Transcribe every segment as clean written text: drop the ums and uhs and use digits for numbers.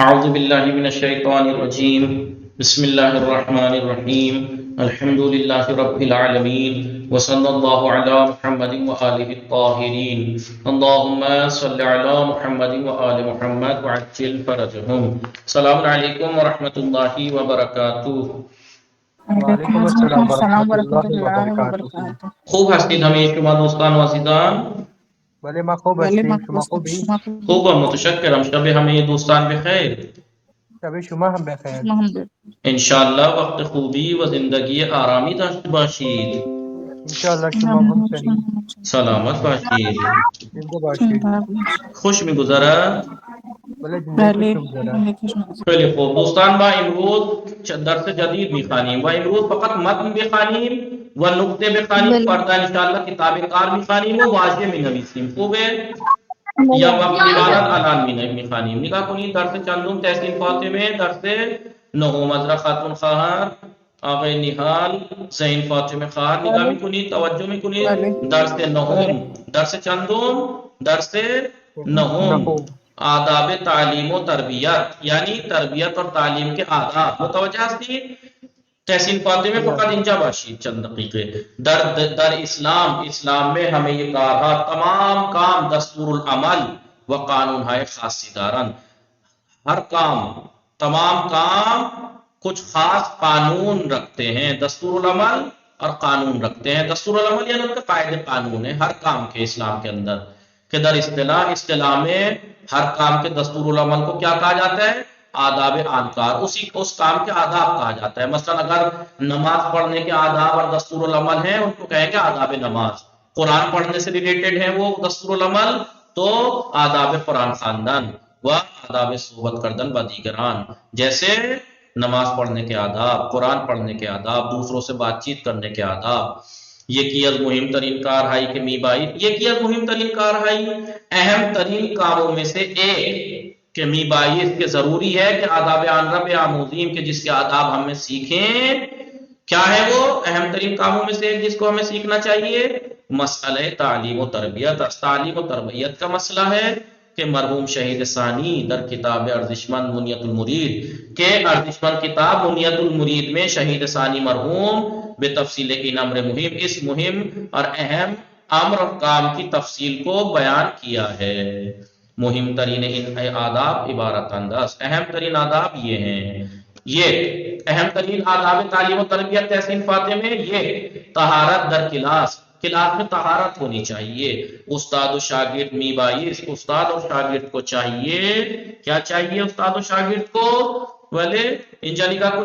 اعوذ باللہ من الشیطان الرجیم بسم اللہ الرحمن الرحیم الحمد للہ رب العالمین وصلی اللہ علی محمد وآلہ الطاہرین اللہم صلی علی محمد وآل محمد وعجل فرجہم۔ السلام علیکم ورحمۃ اللہ وبرکاتہ۔ وعلیکم السلام ورحمۃ اللہ وبرکاتہ۔ خوب هستید همه شما دوستان و عزیزان؟ بله ما خوب هستیم، شما خوبی؟ خوبم، متشکرم. شب همه دوستان بخیر. شب شما هم بخیر. انشاءاللہ وقت خوبی و زندگی آرامی داشته باشید. انشاءاللہ شما هم چنین سلامت باشید. زنده باشید. خوش میگذرد؟ بله زندگی خوش می‌گذرد. خیلی خوب دوستان، ما امروز درس جدید میخوانیم و امروز فقط متن بخوانیم و نکته بخوانیم. فردا انشاءاللہ کتاب کار میخوانیم و واژه مینویسیم. خوبه؟ یا وقت عبارت الان میخوانیم. نگاه کنید درس چندم تحسین فاطمه، درس نهم از خاتون خواهر آقای نهال زین فاطمه خواهر. نگاه میکنید، توجه میکنید. درس نهم، درس چندم؟ درس نهم، آداب تعلیم و تربیت، یعنی تربیت اور تعلیم کے آداب. متوجہ هستید؟ تحسین فاطمه فقط اینجا باشید چند دقیقه. در اسلام میں ہمیں یہ کہا تھا تمام کام دستور العمل و قانون های خاصی دارن. ہر کام، تمام کام کچھ خاص قانون رکھتے ہیں. دستور العمل اور قانون رکھتے ہیں. دستور العمل یعنی ان کے قاعدے قانون ہیں ہر کام کے اسلام کے اندر. کہ در اصطلاح میں ہر کام کے دستور العمل کو کیا کہا جاتا ہے؟ آداب آنکار. اس کام کے آداب کہا جاتا ہے. مثلا اگر نماز پڑھنے کے آداب اور دستور العمل ہیں ان کو کہیں گے آداب نماز. قرآن پڑھنے سے ریلیٹڈ ہیں وہ دستور العمل تو آداب قرآن خواندن و آداب صحبت کردن و دیگران. جیسے نماز پڑھنے کے آداب، قرآن پڑھنے کے آداب، دوسروں سے بات چیت کرنے کے آداب. یکی از مہم ترین کار ہائی کہ می بائی، یکی از مہم ترین کار ہائی، اہم ترین کاموں میں سے ایک کہ می باعث کے ضروری ہے کہ آداب آن رب آموزیم کے جس کے آداب ہم میں سیکھیں. کیا ہے وہ اہم ترین کاموں میں سے ایک جس کو ہمیں سیکھنا چاہیے؟ مسئلہ تعلیم و تربیت. تعلیم و تربیت کا مسئلہ ہے کہ مرحوم شہید ثانی در کتاب ارزشمند منیت المرید کے ارزشمند کتاب منیت المرید میں شہید ثانی مرحوم بے تفصیل ان امر مہم، اس مہم اور اہم امر اور کام کی تفصیل کو بیان کیا ہے. مہم ترین ان آداب عبارت انداز، اہم ترین آداب یہ ہیں. یہ اہم ترین آداب تعلیم و تربیت تحسین فاطمہ، یہ طہارت در کلاس میں طہارت ہونی چاہیے. استاد و شاگرد می باعث، استاد اور شاگرد کو چاہیے، کیا چاہیے استاد و شاگرد کو؟ بلے اینجا نگاہ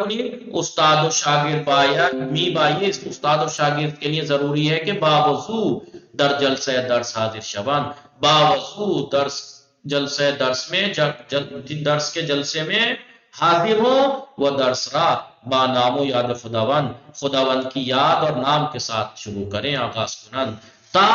کنید. استاد و شاگرد باید می باعث، استاد و شاگرد کے لیے ضروری ہے کہ باوضو در جلسہ درس حاضر شوند. باوضو درس کے جلسے میں حاضر ہوں و درس را با نام و یاد خداوند کی یاد اور نام کے ساتھ شروع کریں، آغاز کنند. تا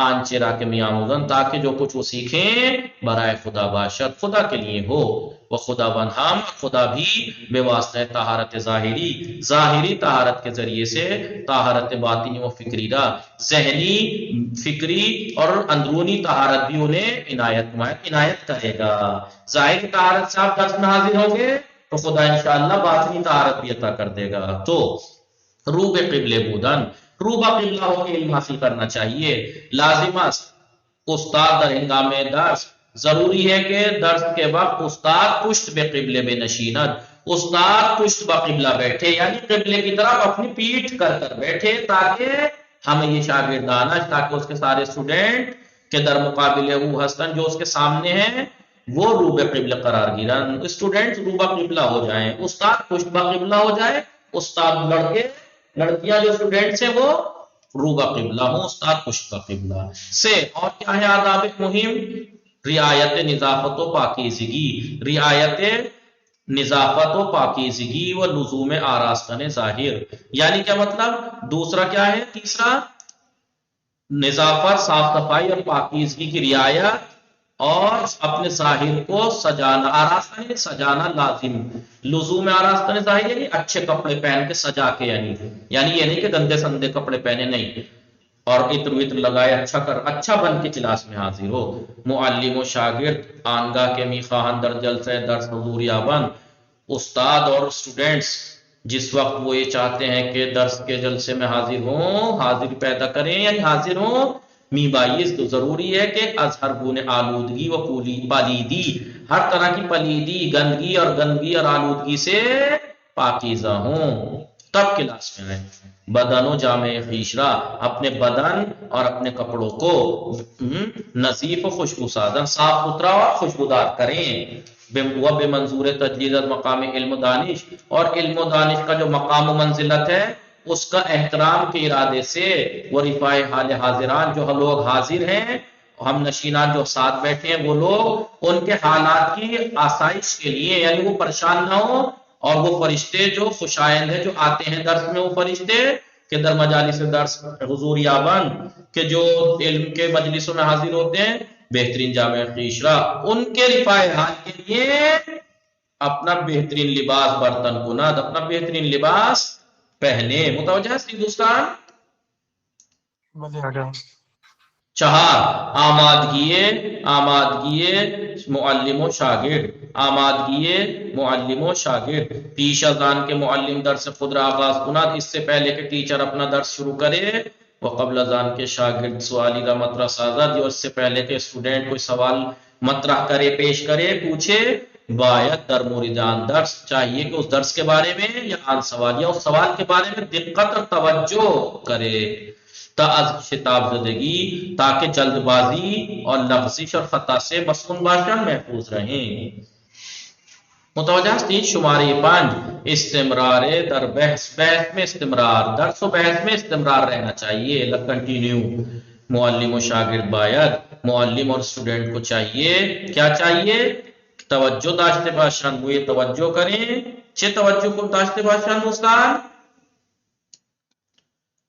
آنچرا کے میاموزن، تاکہ جو کچھ وہ سیکھیں برائے خدا باشد، خدا کے لیے ہو. وہ خداوند ہم خدا بھی بے واسطہ طہارت ظاہری طہارت کے ذریعے سے طہارت باطنی و فکری را، ذہنی، فکری اور اندرونی طہارت بھی انہیں عنایت کرے گا. ظاہری طہارت سے آپ درس میں حاضر ہوں گے تو خدا انشاءاللہ باطنی طہارت بھی عطا کر دے گا. تو روب قبلے بودن، روبہ قبلہ ہو کے علم حاصل کرنا چاہیے. لازم است استاد در ہنگام درس، ضروری ہے کہ درس کے وقت استاد پشت بے قبلے بے نشیند، استاد پشت با قبلہ بیٹھے، یعنی قبلے کی طرف اپنی پیٹھ کر بیٹھے، تاکہ ہمیں یہ شاگردانہ، تاکہ اس کے سارے اسٹوڈنٹ کے در مقابلے وہ ہستن جو اس کے سامنے ہیں وہ روبہ قبلہ قرار گیرن، اسٹوڈنٹ روبہ قبلہ ہو جائیں، استاد پشت با قبلہ ہو جائے، استاد لڑکیاں جو اسٹوڈنٹس ہیں وہ روبہ قبلہ ہوں، استاد پشت با قبلہ سے. اور کیا ہے آداب مہم؟ رعایت نظافت و پاکیزگی، رعایت نظافت و پاکیزگی و لزوم آراستن ظاہر. یعنی کیا مطلب؟ دوسرا کیا ہے؟ تیسرا نظافت، صاف صفائی اور پاکیزگی کی رعایت اور اپنے ظاہر کو سجانا. آراستن سجانا لازم، لزوم آراستن ظاہر یعنی اچھے کپڑے پہن کے سجا کے، یعنی یہ نہیں کہ گندے سندے کپڑے پہنے، نہیں. اور عطر وطر لگائے اچھا بن کے کلاس میں حاضر ہو. معلم و شاگرد آنگاہ کے میخواہن در جلسہ درس حضور یابند. استاد اور اسٹوڈنٹس جس وقت وہ یہ چاہتے ہیں کہ درس کے جلسے میں حاضر ہوں، حاضر پیدا کریں یعنی حاضر ہوں. می بائیس تو ضروری ہے کہ از ہر گونے آلودگی و پلیدی، ہر طرح کی پلیدی، گندگی اور آلودگی سے پاکیزہ ہوں، تب کلاس میں رہیں. بدن و جامع خیشرا، اپنے بدن اور اپنے کپڑوں کو نظیف و خوشبو سازن، صاف ستھرا اور خوشبودار کریں. وہ بے منظور تجدید مقام علم و دانش، اور علم و دانش کا جو مقام و منزلت ہے اس کا احترام کے ارادے سے. وہ رفاع حال حاضران، جو لوگ حاضر ہیں، ہم نشینان جو ساتھ بیٹھے ہیں وہ لوگ ان کے حالات کی آسائش کے لیے، یعنی وہ پریشان نہ ہو. اور وہ فرشتے جو خوشائند ہیں جو آتے ہیں درس میں، وہ فرشتے کہ در مجالس درس حضور یابند کہ جو علم کے مجلسوں میں حاضر ہوتے ہیں، بہترین جامع خیشرا، ان کے رفاع حال کے لیے اپنا بہترین لباس برتن کناد، اپنا بہترین لباس پہنے. متوجہ ہے دوستان؟ بلے آگا. 4 آمادگی معلم و شاگرد. معلم و شاگرد پیش از آن کے معلم درس خود را آغاز کناد، اس سے پہلے کہ ٹیچر اپنا درس شروع کرے. وقبل از آن کے شاگرد سوالی را مطرح سازد، اور اس سے پہلے کہ اسٹوڈنٹ کوئی سوال مطرح کرے، پیش کرے، پوچھے. باید در مورد آن درس، چاہیے کہ اس درس کے بارے میں یا آن سوال یا اس سوال کے بارے میں دقت اور توجہ کرے. تا از شتاب زدگی، تاکہ جلد بازی اور لغزش اور خطا سے مسکون باشن، محفوظ رہیں. متوجہ ہے؟ شمارے 5 استمرار در بحث میں استمرار، درس و بحث میں استمرار رہنا چاہیے، کنٹینیو. معلم و شاگرد باید، معلم اور اسٹوڈنٹ کو چاہیے، کیا چاہیے؟ توجہ داشتے باشند، وہ یہ توجہ کریں. توجہ کو داشتے باشند استاد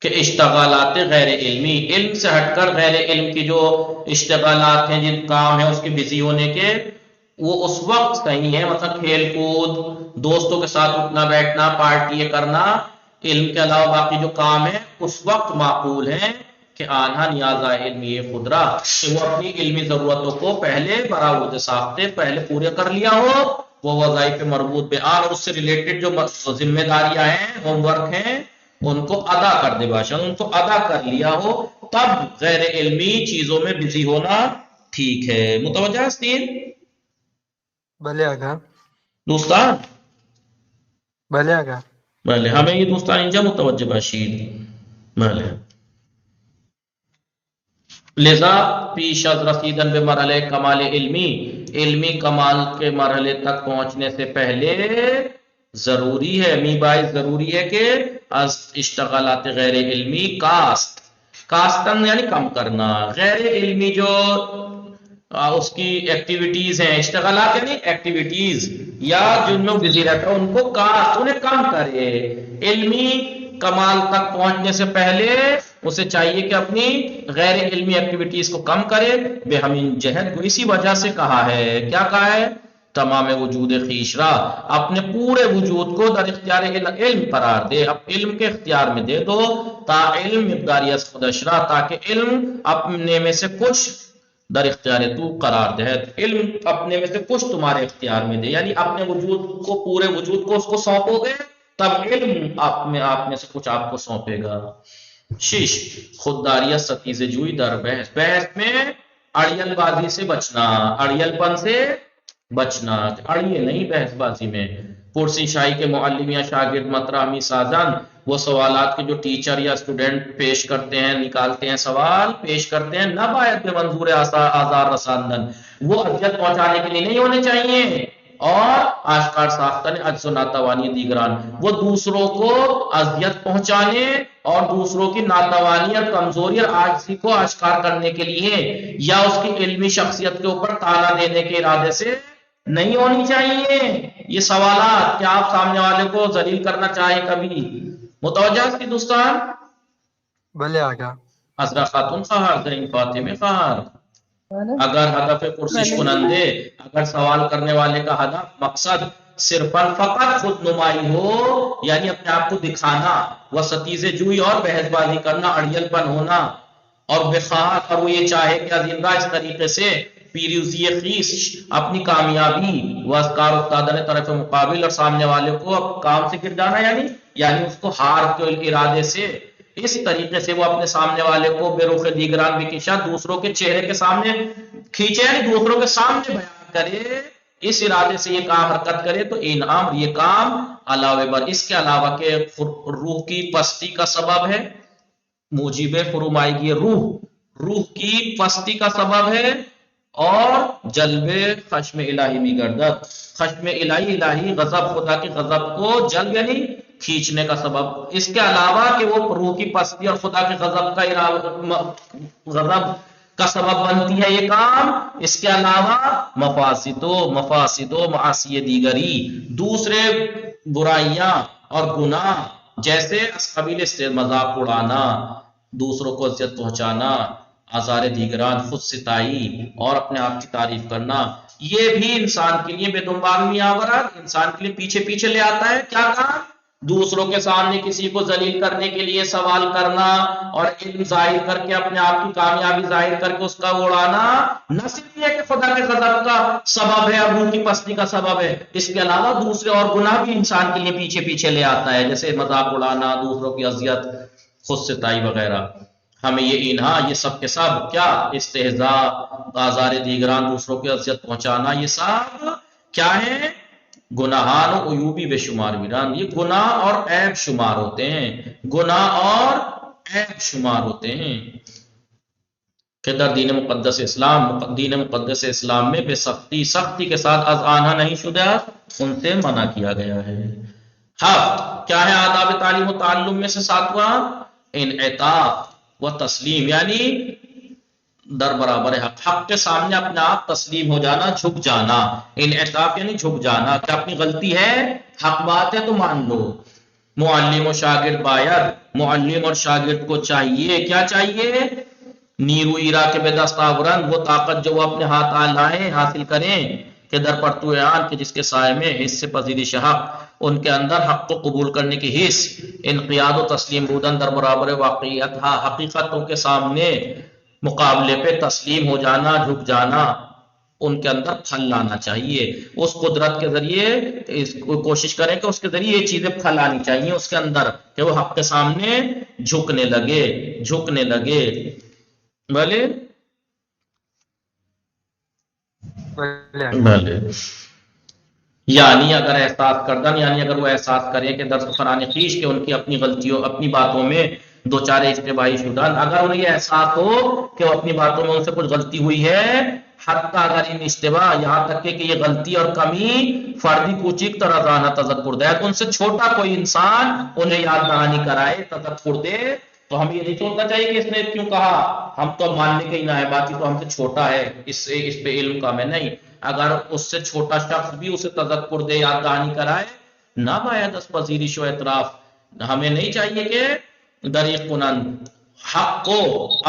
کہ اشتغالات غیر علمی، علم سے ہٹ کر غیر علم کی جو اشتغالات ہیں، جن کام ہیں اس کے بزی ہونے کے، وہ اس وقت صحیح ہے. مثلا کھیل کود، دوستوں کے ساتھ اٹھنا بیٹھنا، پارٹی کرنا، علم کے علاوہ باقی جو کام ہے اس وقت معقول ہے کہ آنہا نیازہ علمی خدرہ، کہ وہ اپنی علمی ضرورتوں کو پہلے براوجہ ساختے پہلے پورے کر لیا ہو. وہ وظائف مربوط بیان اور اس سے ریلیٹڈ جو ذمہ داریاں ہیں، ہوم ورک ہیں، ان کو ادا کر دے باشا، ان کو ادا کر لیا ہو، تب غیر علمی چیزوں میں بزی ہونا ٹھیک ہے. متوجہ ہے؟ بلے آگا. دوستان بلے آگا. بلے ہمیں یہ دوستان انجا متوجہ باشید. بلے لذا پیش از رسیدن بے مرحلے کمال علمی کمال کے مرحلے تک پہنچنے سے پہلے ضروری ہے، می باعث ضروری ہے کہ از اشتغالات غیر علمی کاستن یعنی کم کرنا. غیر علمی جو اس کی ایکٹیویٹیز ہیں، اشتغالات یعنی ایکٹیویٹیز یا جن میں بزی رہتا ہے، ان کو انہیں کم کرے. علمی کمال تک پہنچنے سے پہلے اسے چاہیے کہ اپنی غیر علمی ایکٹیویٹیز کو کم کرے. بے ہمین جہد کو اسی وجہ سے کہا ہے، کیا کہا ہے؟ تمام وجود خیشرا، اپنے پورے وجود کو در اختیار علم قرار دے، اب علم کے اختیار میں دے دو. تا علم مقداری از خودشرا، تاکہ علم اپنے میں سے کچھ در اختیار تو قرار دے، علم اپنے میں سے کچھ تمہارے اختیار میں دے، یعنی اپنے وجود کو، پورے وجود کو اس کو سونپو گے تب علم آپ میں سے کچھ آپ کو سونپے گا. 6 خودداریت ستیز جوئی در بحث میں اڑیل بازی سے بچنا، اڑیل پن سے بچنا، اڑیے نہیں بحث بازی میں. پرسی شاہی کے معلم یا شاگرد مطرح سازن، وہ سوالات کے جو ٹیچر یا اسٹوڈنٹ پیش کرتے ہیں، نکالتے ہیں، سوال پیش کرتے ہیں، نہ باید بے منظور آزار رساندن، وہ اذیت پہنچانے کے لیے نہیں ہونے چاہیے. اور آشکار ساختن عجز و ناتوانی دیگران، وہ دوسروں کو اذیت پہنچانے اور دوسروں کی ناتوانی اور کمزوری اور عاجزی کو آشکار کرنے کے لیے یا اس کی علمی شخصیت کے اوپر تانا دینے کے ارادے سے نہیں ہونی چاہیے. یہ سوالات کیا آپ سامنے والے کو ذلیل کرنا چاہیں کبھی؟ متوجہ اس کی دوستان؟ بلے آگا. عذرا خاتون خواہر، زین فاطمہ خواہر، اگر ہدف پرسش کنندے، اگر سوال کرنے والے کا ہدف مقصد صرف فقط خود نمائی ہو، یعنی اپنے آپ کو دکھانا، وہ ستیز جوئی اور بحث بازی کرنا، اڑیل پن ہونا، اور بخواہت، اور وہ یہ چاہے کہ زندہ اس طریقے سے پیروزی خیش اپنی کامیابی و اذکار افتادن طرف مقابل، اور سامنے والے کو اب کام سے گر جانا، یعنی اس کو ہار کے ارادے سے اس طریقے سے وہ اپنے سامنے والے کو بے رخ دیگران بکشا دوسروں کے چہرے کے سامنے کھینچے، یعنی دوسروں کے سامنے بیان کرے، اس ارادے سے یہ کام حرکت کرے تو انعام، یہ کام علاوہ بر اس کے علاوہ کہ روح کی پستی کا سبب ہے، موجب فرومائیگی روح کی پستی کا سبب ہے، اور جلب خشم الہی بھی گردد، خشم الہی غضب، خدا کی غضب کو جلب یعنی کھینچنے کا سبب، اس کے علاوہ کہ وہ روح کی پستی اور خدا کے غضب کا سبب بنتی ہے یہ کام، اس کے علاوہ مفاسد و معاصی دیگری، دوسرے برائیاں اور گناہ، جیسے اس قبیل سے مذاق اڑانا، دوسروں کو اذیت پہنچانا، آزار دیگران، خود ستائی اور اپنے آپ کی تعریف کرنا، یہ بھی انسان کے لیے بے دنبال میاورت، انسان کے لیے پیچھے لے آتا ہے کیا کام؟ دوسروں کے سامنے کسی کو ذلیل کرنے کے لیے سوال کرنا، اور علم ظاہر کر کے اپنے آپ کی کامیابی ظاہر کر کے اس کا اڑانا، نہ صرف یہ کہ خدا کے غضب کا سبب ہے اور روح کی پستی کا سبب ہے، اس کے علاوہ دوسرے اور گناہ بھی انسان کے لیے پیچھے لے آتا ہے، جیسے مذاق اڑانا، دوسروں کی اذیت، خود ستائی وغیرہ۔ ہمیں یہ انہا، یہ سب کے سب کیا؟ استہزاء، آزار دیگران، دوسروں کی اذیت پہنچانا، یہ سب کیا ہے؟ گناہان و عیوبی بے شمار ویران، یہ گناہ اور عیب شمار ہوتے ہیں، گناہ اور عیب شمار ہوتے ہیں، کہ در دین مقدس اسلام میں بے سختی کے ساتھ از آنها نہیں شدہ، ان سے منع کیا گیا ہے۔ ہفت کیا ہے آداب تعلیم و تعلم میں سے ساتواں؟ انعطاف و تسلیم، یعنی در برابر حق کے سامنے اپنے آپ تسلیم ہو جانا، جھک جانا، انعطاف یعنی جھک جانا، کہ اپنی غلطی ہے، حق بات ہے تو مان لو۔ معلم و شاگرد باید، معلم اور شاگرد کو چاہیے، کیا چاہیے؟ نیرو ایرا کے بے دستاورن، وہ طاقت جو وہ اپنے ہاتھ لائیں، حاصل کریں، کہ در پرتویان کے جس کے سائے میں حص پذیرش حق، ان کے اندر حق کو قبول کرنے کی حص، انقیاد و تسلیم بودن در برابر واقعیت، حقیقتوں کے سامنے مقابلے پہ تسلیم ہو جانا، جھک جانا، ان کے اندر پھل لانا چاہیے، اس قدرت کے ذریعے کوشش کریں کہ اس کے ذریعے یہ چیزیں پھل آنی چاہیے اس کے اندر، کہ وہ حق کے سامنے جھکنے لگے۔ بھلے یعنی اگر احساس کردن، یعنی اگر وہ احساس کریں کہ درس فران خیش کے ان کی اپنی غلطیوں، اپنی باتوں میں دو چار اشتباہی شدن، اگر انہیں یہ احساس ہو کہ وہ اپنی باتوں میں ان سے کچھ غلطی ہوئی ہے، حتی اگر ان اشتباہ، یہاں تک کہ یہ غلطی اور کمی فردی کوچک طرح رانہ تذکر دے، تو ان سے چھوٹا کوئی انسان انہیں یاد دہانی کرائے، تذکر دے، تو ہمیں یہ نہیں سوچنا چاہیے کہ اس نے کیوں کہا، ہم تو ماننے کے ہی نہ ہے، باقی تو ہم سے چھوٹا ہے، اس پہ علم کم ہے، نہیں، اگر اس سے چھوٹا شخص بھی اسے تذکر دے، یاد دہانی کرائے، نہ باید اس پذیرش و اعتراف، ہمیں نہیں چاہیے کہ دریق کنند حق کو،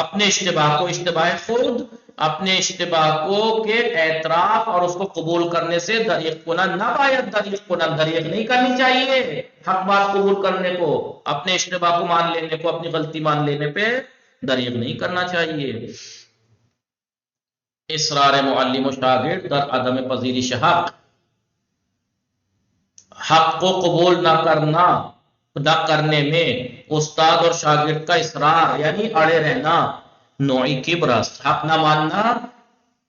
اپنے اشتباہ کو، اشتباہ خود، اپنے اشتباہ کو کے اعتراف اور اس کو قبول کرنے سے دریق کنند، نہ باید دریق کنند، دریق نہیں کرنی چاہیے حق بات قبول کرنے کو، اپنے اشتباہ کو مان لینے کو، اپنی غلطی مان لینے پہ دریق نہیں کرنا چاہیے۔ اصرار معلم و شاگرد در عدم پذیرش حق کو قبول نہ کرنے میں استاد اور شاگرد کا اصرار، یعنی اڑے رہنا، نوعی کبر است، حق نہ ماننا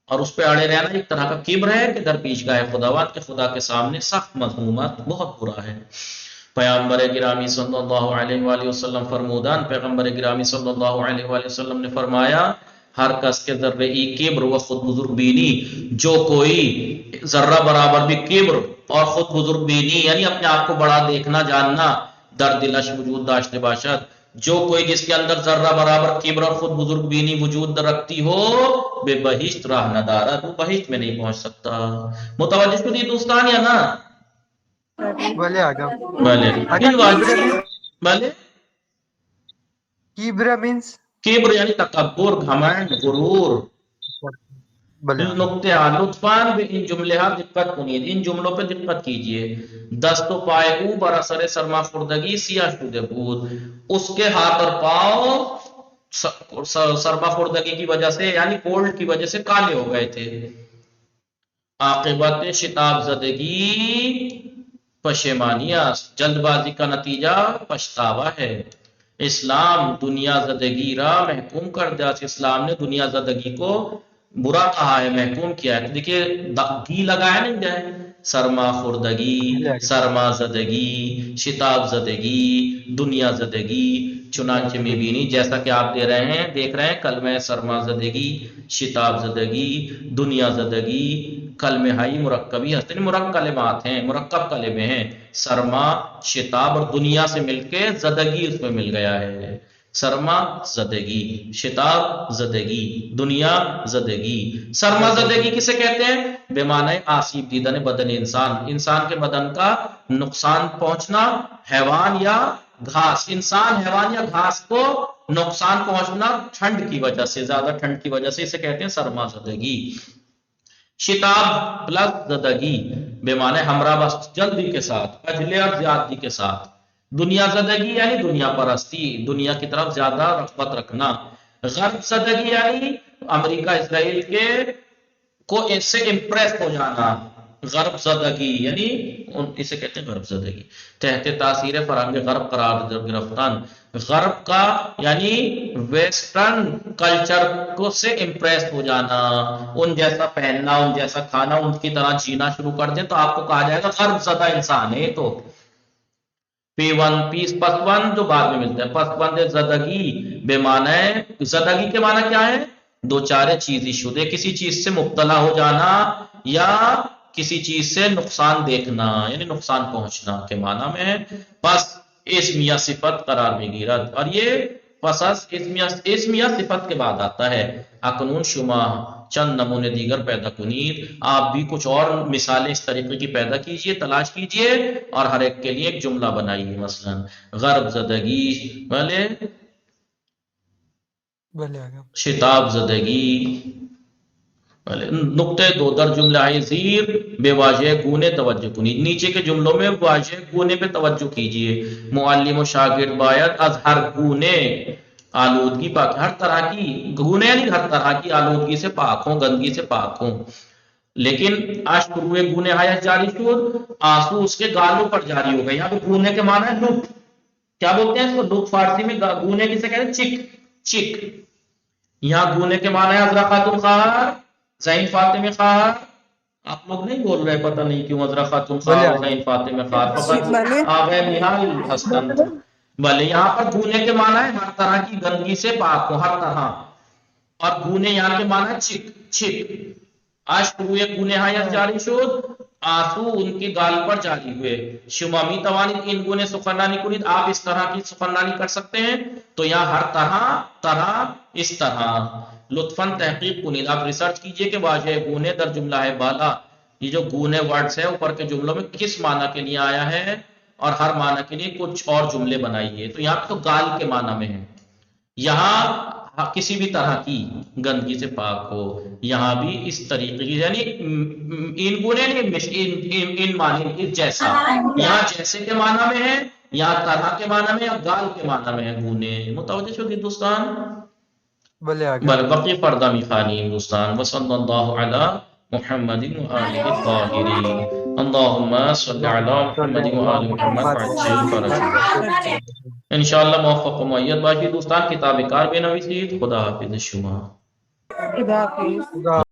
اور اس پہ اڑے رہنا ایک طرح کا کبر ہے، کہ در پیش گاہ خداوند کے خدا کے سامنے سخت مذمومت، بہت برا ہے۔ پیغمبر گرامی صلی اللہ علیہ وآلہ وسلم فرمودان، پیغمبر گرامی صلی اللہ علیہ وآلہ وسلم نے فرمایا، ہر کس کے ذرے کبر و خود بزرگ بینی، جو کوئی ذرہ برابر بھی کبر اور خود بزرگ بینی، یعنی اپنے آپ کو بڑا دیکھنا جاننا، در دلش وجود داشتے باشد، جو کوئی جس کے اندر ذرہ برابر کبر اور خود بزرگ بینی وجود رکھتی ہو، بے بہشت راہ نہ دارد، وہ بہشت میں نہیں پہنچ سکتا۔ متوجہ شدی دوستان یا نا؟ بھلے آگا بھلے کیبرا مینس کبر یعنی تکبر، گھمنڈ، غرور۔ نقطہ لطفاً ان جملے دقت کنید، ان جملوں پہ دقت کیجئے۔ دست و پائے او بر اثر سرما خوردگی سیاہ شده بود، اس کے ہاتھ اور پاؤں سرما خوردگی کی وجہ سے یعنی کولڈ کی وجہ سے کالے ہو گئے تھے۔ عاقبت شتاب زدگی پشیمانی است، جلد بازی کا نتیجہ پچھتاوا ہے۔ اسلام دنیا زدگی را محکوم کر دیا، اسلام نے دنیا زدگی کو برا کہا ہے، محکوم کیا ہے۔ تو دیکھیے دی لگایا نہیں جائے، سرما خوردگی، سرما زدگی، شتاب زدگی، دنیا زدگی، چنانچہ میں بھی نہیں، جیسا کہ آپ دیکھ رہے ہیں کلمہ سرما زدگی، شتاب زدگی، دنیا زدگی، کلمہ ہائی مرکبی ہستے مرکب کلمات ہیں، مرکب کلمے ہیں، سرما، شتاب اور دنیا سے مل کے زدگی اس میں مل گیا ہے۔ سرما زدگی، شتاب زدگی، دنیا زدگی۔ سرما زدگی کسے کہتے ہیں؟ بے معنی آسیب دیدن بدن انسان کے بدن کا نقصان پہنچنا، حیوان یا گھاس، انسان حیوان یا گھاس کو نقصان پہنچنا ٹھنڈ کی وجہ سے، زیادہ ٹھنڈ کی وجہ سے، اسے کہتے ہیں سرما زدگی۔ شتاب پلس زدگی بے معنی ہمراہ بس جلدی کے ساتھ، عجلے اور زیادتی کے ساتھ۔ دنیا زدگی یعنی دنیا پرستی، دنیا کی طرف زیادہ رغبت رکھنا۔ غرب زدگی یعنی امریکہ اسرائیل کے کو اس سے امپریس ہو جانا، غرب زدگی یعنی اسے کہتے ہیں غرب زدگی۔ تحت تاثیر فرہنگ غرب قرار گرفتن، غرب کا یعنی ویسٹرن کلچر کو سے امپریس ہو جانا، ان جیسا پہننا، ان جیسا کھانا، ان کی طرح جینا شروع کر دیں تو آپ کو کہا جائے گا غرب زدہ انسان ہے۔ تو پیس پسوند جو بعد میں ملتا ہے، پسوند زدگی بے معنی، زدگی کے معنی کیا ہے؟ دو چارے چیزی شدے، کسی چیز سے مبتلا ہو جانا یا کسی چیز سے نقصان دیکھنا یعنی نقصان پہنچنا کے معنی میں ہے۔ پس اسمیہ صفت قرار میں گیرد، اور یہ پسس اسمیہ صفت کے بعد آتا ہے۔ اکنون شما چند نمونے دیگر پیدا کنید، آپ بھی کچھ اور مثالیں اس طریقے کی پیدا کیجئے، تلاش کیجئے اور ہر ایک کے لیے ایک جملہ بنائیے۔ مثلا غرب زدگی، شتاب زدگی، نقطہ دو در جملہ زیر بے واجہ گونے توجہ کنید، نیچے کے جملوں میں واجہ گونے پہ توجہ کیجئے۔ معلم و شاگرد باید از ہر گونے آلودگی پاک، ہر طرح کی گونے یعنی ہر طرح کی آلودگی سے پاک ہوں، گندگی سے پاک ہوں۔ لیکن اشک روئے گونے حیث جاری شد، آنسو اس کے گالوں پر جاری ہو گئے۔ یہاں پہ گونے کے معنی ہے لٹ، کیا بولتے ہیں اس کو لٹ فارسی میں؟ گونے کسے کہتے ہیں؟ چک، چک۔ یہاں گونے کے معنی ہے عذرا خاتون خواہر، زین فاطمہ خواہر۔ آپ لوگ نہیں بول رہے، پتہ نہیں کیوں، عذرا خاتون خواہر، زین فاطمہ خواہر، فقط آغا نہال حسن۔ بھلے یہاں پر گونے کے معنی ہے ہر طرح کی گندگی سے پاک ہو، ہر طرح، اور گونے یہاں کے معنی ہے چک، چک۔ اشک روئے گونے حیث جاری شد، آنسو ان کے گال پر جاری ہوئے۔ شما می توانید این گونے سخنرانی کنید، آپ اس طرح کی سخنرانی کر سکتے ہیں۔ تو یہاں ہر طرح اس طرح۔ لطفاً تحقیق کنید، آپ ریسرچ کیجئے کہ واجہ گونے در جملہ ہے بالا، یہ جو گونے ورڈز ہے اوپر کے جملوں میں کس معنی کے لیے آیا ہے، اور ہر معنی کے لیے کچھ اور جملے بنائیے۔ تو یہاں تو گال کے معنی میں ہے، یہاں کسی بھی طرح کی گندگی سے پاک ہو، یہاں بھی اس طریقے کی، یعنی ان گونے ان معنی اس جیسا، یہاں جیسے کے معنی میں ہے، یہاں طرح کے معنی میں، یا گال کے معنی میں ہے گونے۔ متوجہ شو دوستان؟ بل بقی پردہ میخانی دوستان۔ وصلی اللہ علی محمد وآلہ الطاہرین، اللہم صلی علی محمد وآلہ محمد وعجل فرجہ۔ انشاءاللہ موفق و معید باشی دوستان، کتاب کار بے نویسید۔ خدا حافظ شما۔ خدا حافظ۔